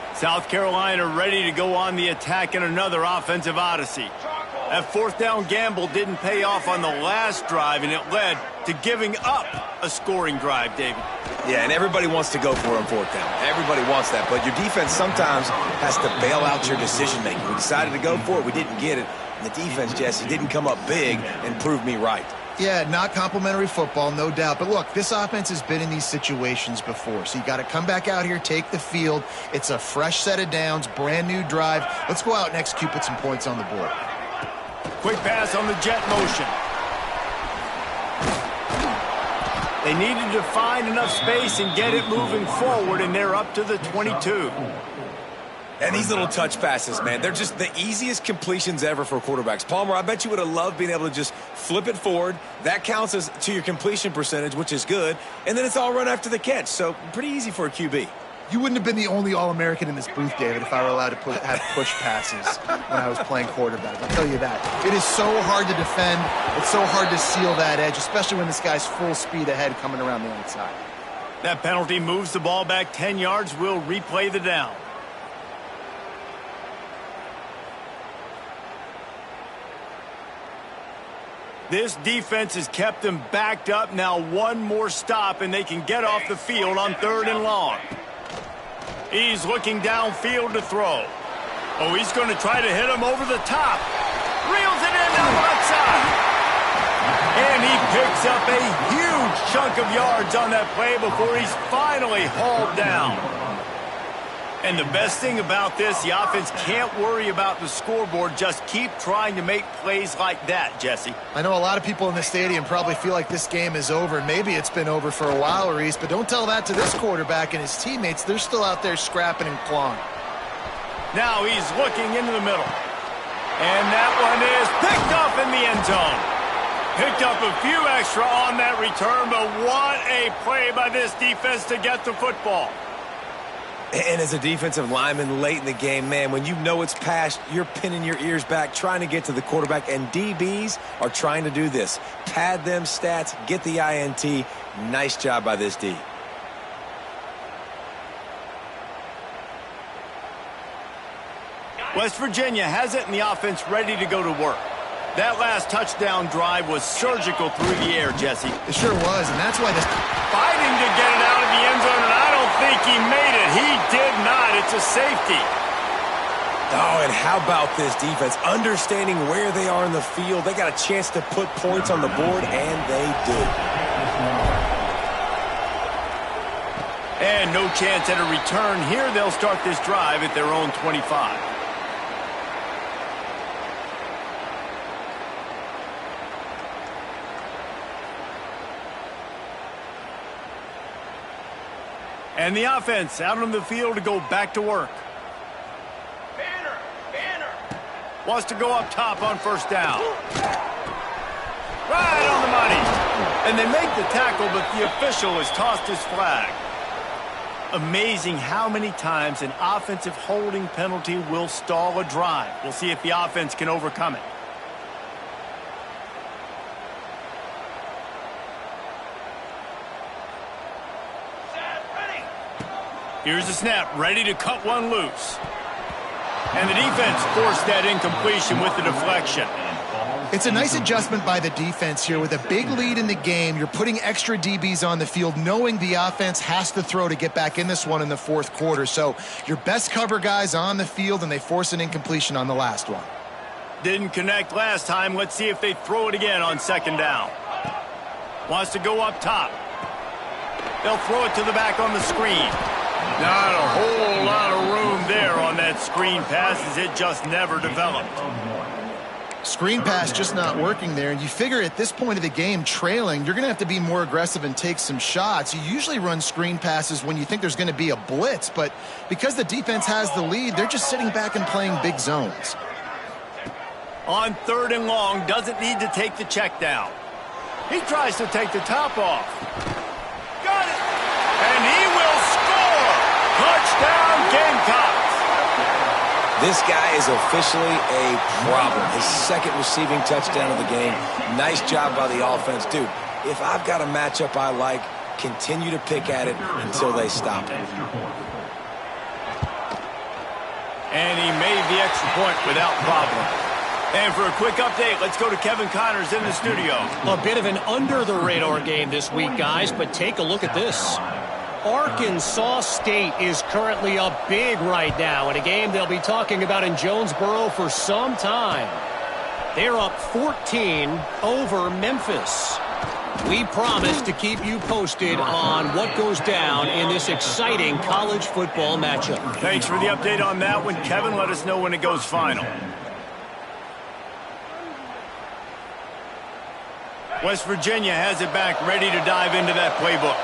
10. South Carolina ready to go on the attack in another offensive odyssey. That 4th down gamble didn't pay off on the last drive, and it led to giving up a scoring drive, David. Yeah, and everybody wants to go for it on 4th down. Everybody wants that, but your defense sometimes has to bail out your decision-making. We decided to go for it. We didn't get it. And the defense, Jesse, didn't come up big and prove me right. Yeah, not complimentary football, no doubt. But look, this offense has been in these situations before. So you got to come back out here, take the field. It's a fresh set of downs, brand new drive. Let's go out and execute, put some points on the board. Quick pass on the jet motion. They needed to find enough space and get it moving forward, and they're up to the 22. And these little touch passes, man, they're just the easiest completions ever for quarterbacks. Palmer, I bet you would have loved being able to just flip it forward. That counts as to your completion percentage, which is good. And then it's all run after the catch, so pretty easy for a QB. You wouldn't have been the only All-American in this booth, David, if I were allowed to have push passes when I was playing quarterback. I'll tell you that. It is so hard to defend. It's so hard to seal that edge, especially when this guy's full speed ahead coming around the outside. That penalty moves the ball back 10 yards. We'll replay the down. This defense has kept them backed up. Now one more stop, and they can get off the field on 3rd and long. He's looking downfield to throw. Oh, he's going to try to hit him over the top. Reels it in down the left side. And he picks up a huge chunk of yards on that play before he's finally hauled down. And the best thing about this, the offense can't worry about the scoreboard. Just keep trying to make plays like that, Jesse. I know a lot of people in the stadium probably feel like this game is over. Maybe it's been over for a while, Reese, but don't tell that to this quarterback and his teammates. They're still out there scrapping and clawing. Now he's looking into the middle. And that one is picked up in the end zone. Picked up a few extra on that return, but what a play by this defense to get the football. And as a defensive lineman late in the game, man, when you know it's past, you're pinning your ears back, trying to get to the quarterback, and DBs are trying to do this. Pad them stats, get the INT. Nice job by this D. West Virginia has it, and the offense ready to go to work. That last touchdown drive was surgical through the air, Jesse. It sure was, and that's why this... Fighting to get it out of the end zone, and I don't think he made it. He did not. It's a safety. Oh, and how about this defense? Understanding where they are in the field. They got a chance to put points on the board, and they did. And no chance at a return here. They'll start this drive at their own 25. And the offense out on the field to go back to work. Wants to go up top on first down. Right on the money. And they make the tackle, but the official has tossed his flag. Amazing how many times an offensive holding penalty will stall a drive. We'll see if the offense can overcome it. Here's the snap, ready to cut one loose. And the defense forced that incompletion with the deflection. It's a nice adjustment by the defense here. With a big lead in the game, you're putting extra DBs on the field, knowing the offense has to throw to get back in this one in the fourth quarter. So your best cover guys on the field, and they force an incompletion on the last one. Didn't connect last time. Let's see if they throw it again on second down. Wants to go up top. They'll throw it to the back on the screen. Not a whole lot of room there on that screen pass, as it just never developed. Screen pass just not working there. And you figure at this point of the game, trailing, you're going to have to be more aggressive and take some shots. You usually run screen passes when you think there's going to be a blitz, but because the defense has the lead, they're just sitting back and playing big zones. On third and long, doesn't need to take the check down. He tries to take the top off. Got it! And he will score! Touchdown, Gamecocks! This guy is officially a problem. His second receiving touchdown of the game. Nice job by the offense. Dude, if I've got a matchup I like, continue to pick at it until they stop it. And he made the extra point without problem. And for a quick update, let's go to Kevin Connors in the studio. A bit of an under-the-radar game this week, guys, but take a look at this. Arkansas State is currently up big right now in a game they'll be talking about in Jonesboro for some time. They're up 14 over Memphis. We promise to keep you posted on what goes down in this exciting college football matchup. Thanks for the update on that one, Kevin. Let us know when it goes final. West Virginia has it back, ready to dive into that playbook.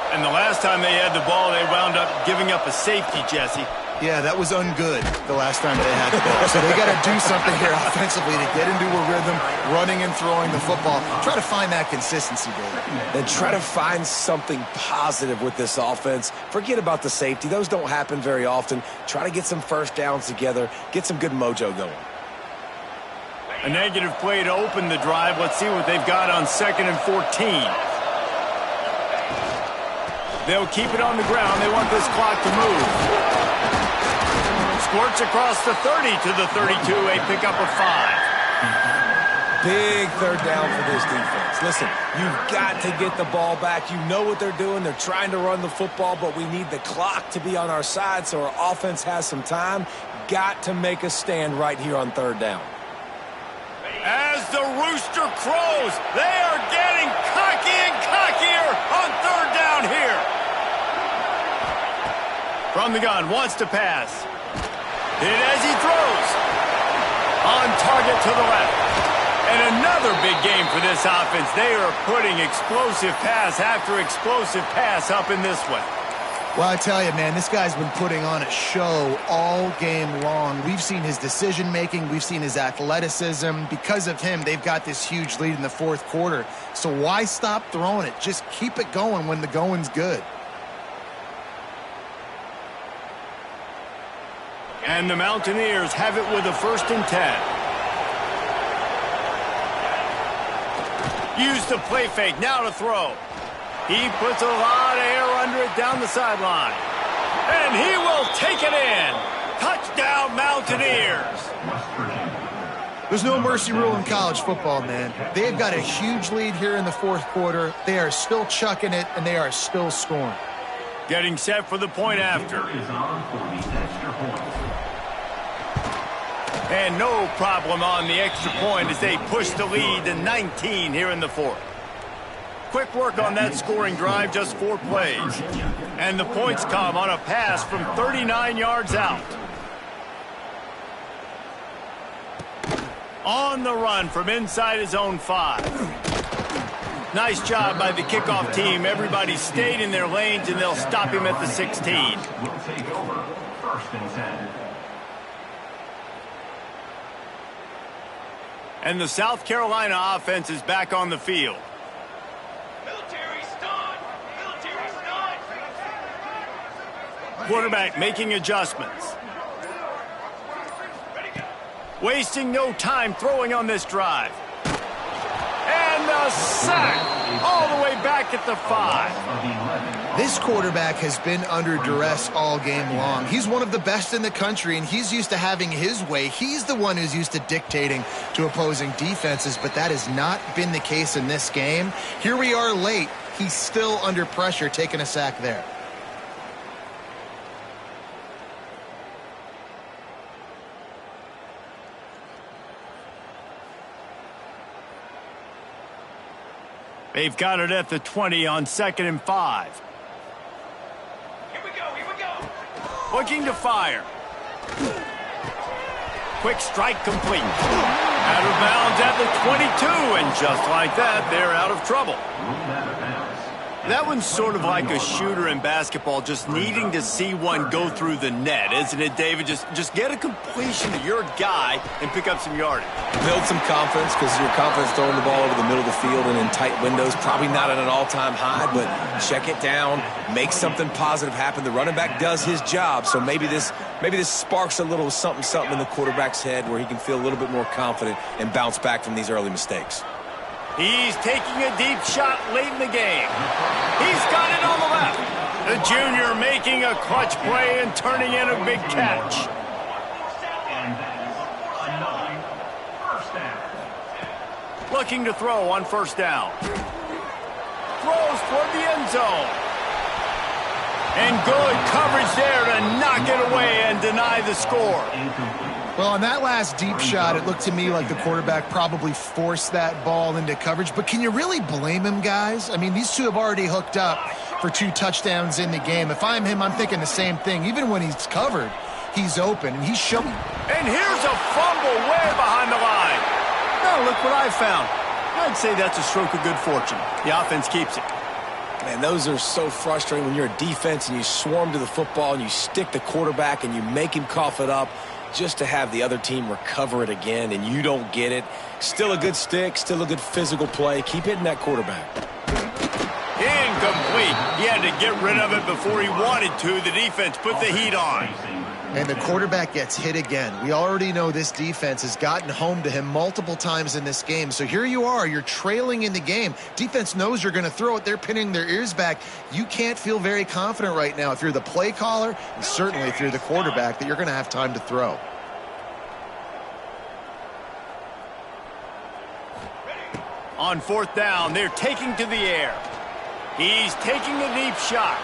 And the last time they had the ball, they wound up giving up a safety, Jesse. Yeah, that was ungood the last time they had the ball. So they got to do something here offensively to get into a rhythm, running and throwing the football. Try to find that consistency, Dave. And try to find something positive with this offense. Forget about the safety. Those don't happen very often. Try to get some first downs together. Get some good mojo going. A negative play to open the drive. Let's see what they've got on 2nd and 14. They'll keep it on the ground. They want this clock to move. Squirts across the 30 to the 32. A pickup of 5. Big third down for this defense. Listen, you've got to get the ball back. You know what they're doing. They're trying to run the football, but we need the clock to be on our side so our offense has some time. Got to make a stand right here on third down. As the rooster crows, they are getting cocky and cockier on third down here. From the gun, wants to pass. Hit as he throws. On target to the left. And another big game for this offense. They are putting explosive pass after explosive pass up in this one. Well, I tell you, man, this guy's been putting on a show all game long. We've seen his decision-making. We've seen his athleticism. Because of him, they've got this huge lead in the fourth quarter. So why stop throwing it? Just keep it going when the going's good. And the Mountaineers have it with a 1st and 10. Use the play fake, now to throw. He puts a lot of air under it down the sideline. And he will take it in. Touchdown, Mountaineers. There's no mercy rule in college football, man. They've got a huge lead here in the fourth quarter. They are still chucking it, and they are still scoring. Getting set for the point after. And no problem on the extra point as they push the lead to 19 here in the fourth. Quick work on that scoring drive, just 4 plays. And the points come on a pass from 39 yards out. On the run from inside his own 5. Nice job by the kickoff team. Everybody stayed in their lanes, and they'll stop him at the 16. Will take over. First and 10. And the South Carolina offense is back on the field. Quarterback making adjustments. Wasting no time throwing on this drive. And the sack all the way back at the 5. This quarterback has been under duress all game long. He's one of the best in the country, and he's used to having his way. He's the one who's used to dictating to opposing defenses, but that has not been the case in this game. Here we are late. He's still under pressure, taking a sack there. They've got it at the 20 on 2nd and 5. Here we go. Looking to fire. Quick strike complete. Out of bounds at the 22, and just like that, they're out of trouble. That one's sort of like a shooter in basketball, just needing to see one go through the net, isn't it, David? Just get a completion to your guy and pick up some yardage. Build some confidence, because your confidence throwing the ball over the middle of the field and in tight windows, probably not at an all-time high, but check it down, make something positive happen. The running back does his job, so maybe this sparks a little something in the quarterback's head where he can feel a little bit more confident and bounce back from these early mistakes. He's taking a deep shot late in the game. He's got it on the left. The junior making a clutch play and turning in a big catch. And that is 9. First down. Looking to throw on first down. Throws toward the end zone. And good coverage there to knock it away and deny the score. Well, on that last deep shot, it looked to me like the quarterback probably forced that ball into coverage. But can you really blame him, guys? I mean, these two have already hooked up for 2 touchdowns in the game. If I'm him, I'm thinking the same thing. Even when he's covered, he's open, and he's showing. And here's a fumble way behind the line. Now look what I found. I'd say that's a stroke of good fortune. The offense keeps it. Man, those are so frustrating when you're a defense and you swarm to the football and you stick the quarterback and you make him cough it up just to have the other team recover it again and you don't get it. Still a good stick, still a good physical play. Keep hitting that quarterback. Incomplete. He had to get rid of it before he wanted to. The defense put the heat on. And the quarterback gets hit again. We already know this defense has gotten home to him multiple times in this game. So here you are. You're trailing in the game. Defense knows you're going to throw it. They're pinning their ears back. You can't feel very confident right now if you're the play caller, and certainly if you're the quarterback, that you're going to have time to throw. On fourth down, they're taking to the air. He's taking a deep shot.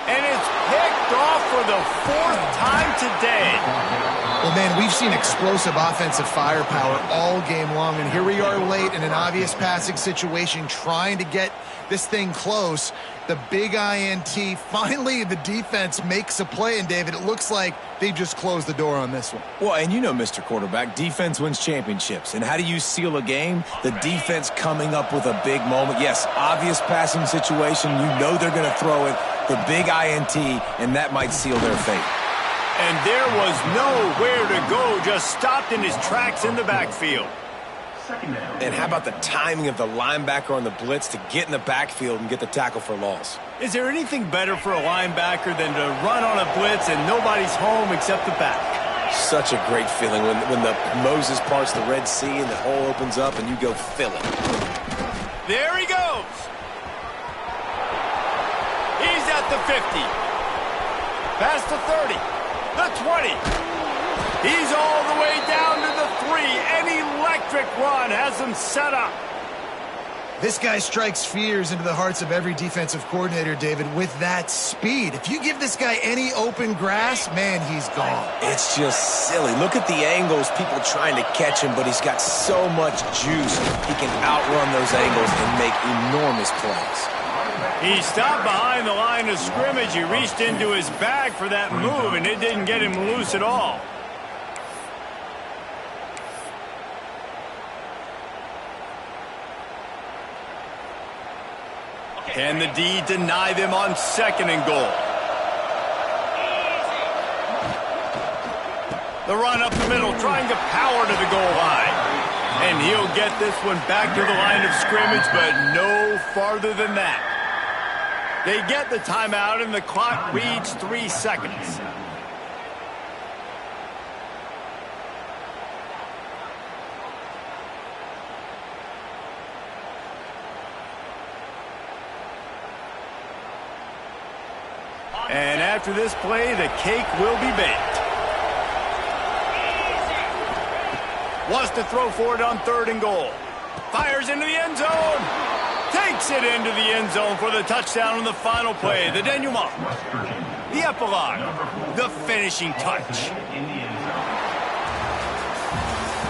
And it's picked off for the 4th time today. Well, man, we've seen explosive offensive firepower all game long, and here we are late in an obvious passing situation trying to get this thing close. The big INT. Finally, the defense makes a play, and, David, it looks like they just closed the door on this one. Well, and you know, Mr. Quarterback, defense wins championships. And how do you seal a game? The defense coming up with a big moment. Yes, obvious passing situation. You know they're going to throw it. The big INT, and that might seal their fate. And there was nowhere to go, just stopped in his tracks in the backfield. And how about the timing of the linebacker on the blitz to get in the backfield and get the tackle for loss? Is there anything better for a linebacker than to run on a blitz and nobody's home except the back? Such a great feeling when the Moses parts the Red Sea and the hole opens up and you go fill it. There he goes. He's at the 50. Past the 30. The 20. He's all the way down to the 3. An electric run has him set up. This guy strikes fears into the hearts of every defensive coordinator, David, with that speed. If you give this guy any open grass, man, he's gone. It's just silly. Look at the angles, people trying to catch him, but he's got so much juice. He can outrun those angles and make enormous plays. He stopped behind the line of scrimmage. He reached into his bag for that move, and it didn't get him loose at all. Can the D deny them on 2nd and goal? The run up the middle, trying to power to the goal line. And he'll get this one back to the line of scrimmage, but no farther than that. They get the timeout, and the clock reads 3 seconds. And after this play, the cake will be baked. Wants to throw for it on 3rd and goal. Fires into the end zone. Takes it into the end zone for the touchdown on the final play. The denouement. The epilogue. The finishing touch.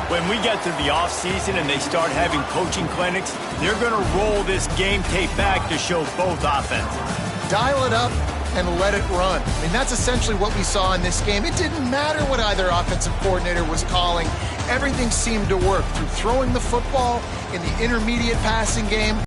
When we get to the offseason and they start having coaching clinics, they're going to roll this game tape back to show both offenses. Dial it up and let it run. I mean, that's essentially what we saw in this game. It didn't matter what either offensive coordinator was calling. Everything seemed to work through throwing the football in the intermediate passing game.